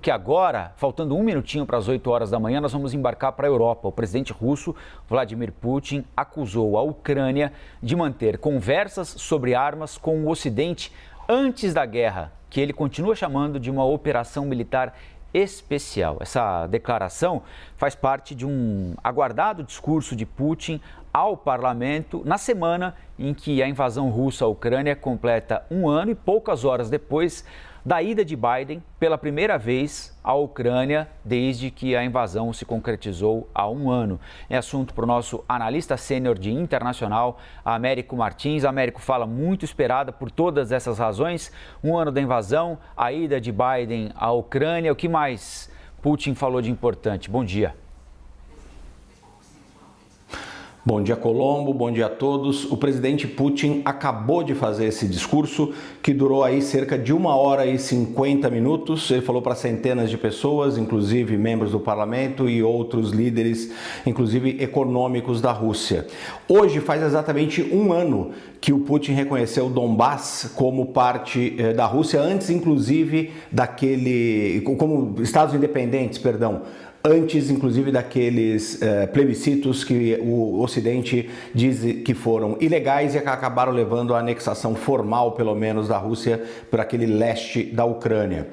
porque agora, faltando um minutinho para as 8 horas da manhã, nós vamos embarcar para a Europa. O presidente russo, Vladimir Putin, acusou a Ucrânia de manter conversas sobre armas com o Ocidente antes da guerra, que ele continua chamando de uma operação militar especial. Essa declaração faz parte de um aguardado discurso de Putin ao parlamento na semana em que a invasão russa à Ucrânia completa um ano e poucas horas depois da ida de Biden pela primeira vez à Ucrânia desde que a invasão se concretizou há um ano. É assunto para o nosso analista sênior de internacional, Américo Martins. Américo, fala muito esperada por todas essas razões. Um ano da invasão, a ida de Biden à Ucrânia. O que mais Putin falou de importante? Bom dia. Bom dia, Colombo, bom dia a todos. O presidente Putin acabou de fazer esse discurso que durou aí cerca de 1 hora e 50 minutos. Ele falou para centenas de pessoas, inclusive membros do parlamento e outros líderes, inclusive econômicos da Rússia. Hoje faz exatamente um ano que o Putin reconheceu o Donbass como parte da Rússia, antes inclusive como estados independentes, perdão. Antes, inclusive, daqueles plebiscitos que o Ocidente diz que foram ilegais e que acabaram levando à anexação formal, pelo menos, da Rússia por aquele leste da Ucrânia.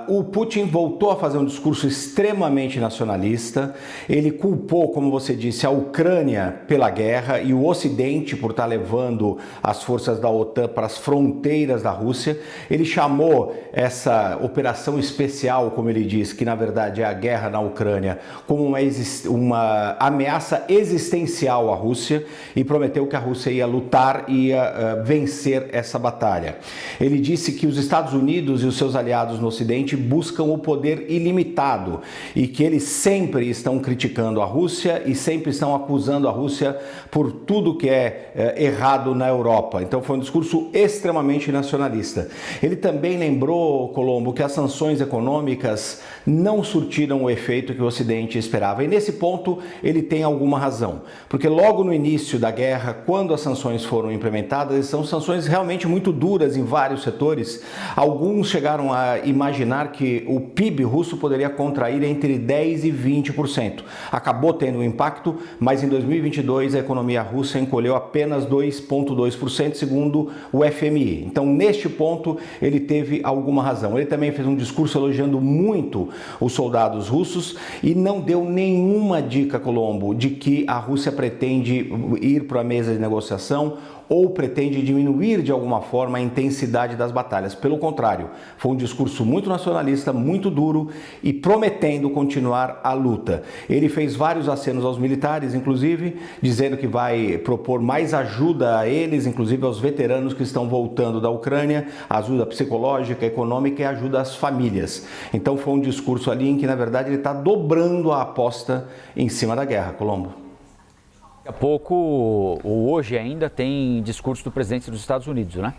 O Putin voltou a fazer um discurso extremamente nacionalista. Ele culpou, como você disse, a Ucrânia pela guerra e o Ocidente por estar levando as forças da OTAN para as fronteiras da Rússia. Ele chamou essa operação especial, como ele diz, que na verdade é a guerra na Ucrânia, como uma ameaça existencial à Rússia e prometeu que a Rússia ia lutar e ia vencer essa batalha. Ele disse que os Estados Unidos e os seus aliados no Ocidente buscam o poder ilimitado e que eles sempre estão criticando a Rússia e sempre estão acusando a Rússia por tudo que é errado na Europa. Então foi um discurso extremamente nacionalista. Ele também lembrou, Colombo, que as sanções econômicas não surtiram o efeito que o Ocidente esperava. E nesse ponto ele tem alguma razão, porque logo no início da guerra, quando as sanções foram implementadas, são sanções realmente muito duras em vários setores. Alguns chegaram a imaginar que o PIB russo poderia contrair entre 10% e 20%. Acabou tendo um impacto, mas em 2022 a economia russa encolheu apenas 2,2%, segundo o FMI. Então, neste ponto, ele teve alguma razão. Ele também fez um discurso elogiando muito os soldados russos e não deu nenhuma dica, Colombo, de que a Rússia pretende ir para a mesa de negociação ou pretende diminuir de alguma forma a intensidade das batalhas. Pelo contrário, foi um discurso muito nacionalista, muito duro e prometendo continuar a luta. Ele fez vários acenos aos militares, inclusive, dizendo que vai propor mais ajuda a eles, inclusive aos veteranos que estão voltando da Ucrânia, ajuda psicológica, econômica e ajuda às famílias. Então foi um discurso ali em que, na verdade, ele está dobrando a aposta em cima da guerra, Colombo. Daqui a pouco, ou hoje ainda, tem discurso do presidente dos Estados Unidos, né?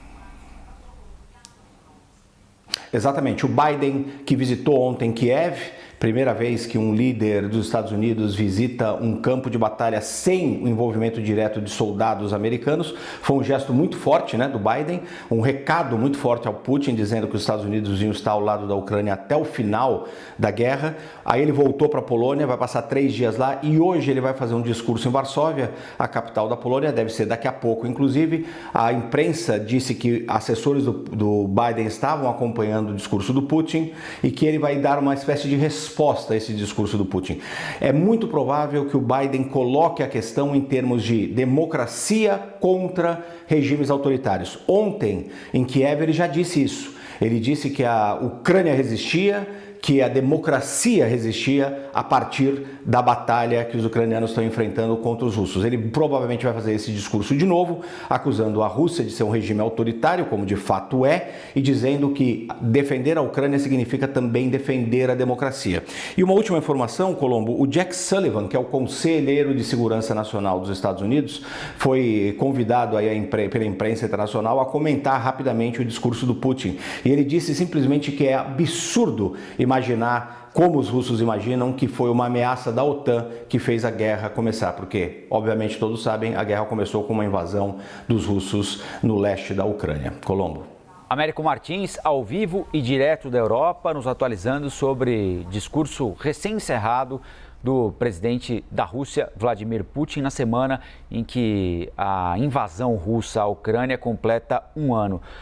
Exatamente. O Biden, que visitou ontem Kiev, primeira vez que um líder dos Estados Unidos visita um campo de batalha sem o envolvimento direto de soldados americanos. Foi um gesto muito forte, né, do Biden, um recado muito forte ao Putin, dizendo que os Estados Unidos iam estar ao lado da Ucrânia até o final da guerra. Aí ele voltou para a Polônia, vai passar 3 dias lá e hoje ele vai fazer um discurso em Varsóvia, a capital da Polônia, deve ser daqui a pouco. Inclusive, a imprensa disse que assessores do Biden estavam acompanhando o discurso do Putin e que ele vai dar uma espécie de resposta a esse discurso do Putin. É muito provável que o Biden coloque a questão em termos de democracia contra regimes autoritários. Ontem, em Kiev, ele já disse isso. Ele disse que a Ucrânia resistia, que a democracia resistia a partir da batalha que os ucranianos estão enfrentando contra os russos. Ele provavelmente vai fazer esse discurso de novo, acusando a Rússia de ser um regime autoritário, como de fato é, e dizendo que defender a Ucrânia significa também defender a democracia. E uma última informação, Colombo, o Jack Sullivan, que é o conselheiro de segurança nacional dos Estados Unidos, foi convidado aí pela imprensa internacional a comentar rapidamente o discurso do Putin. E ele disse simplesmente que é absurdo imaginar, como os russos imaginam, que foi uma ameaça da OTAN que fez a guerra começar, porque, obviamente, todos sabem, a guerra começou com uma invasão dos russos no leste da Ucrânia. Colombo. Américo Martins, ao vivo e direto da Europa, nos atualizando sobre discurso recém-encerrado do presidente da Rússia, Vladimir Putin, na semana em que a invasão russa à Ucrânia completa um ano.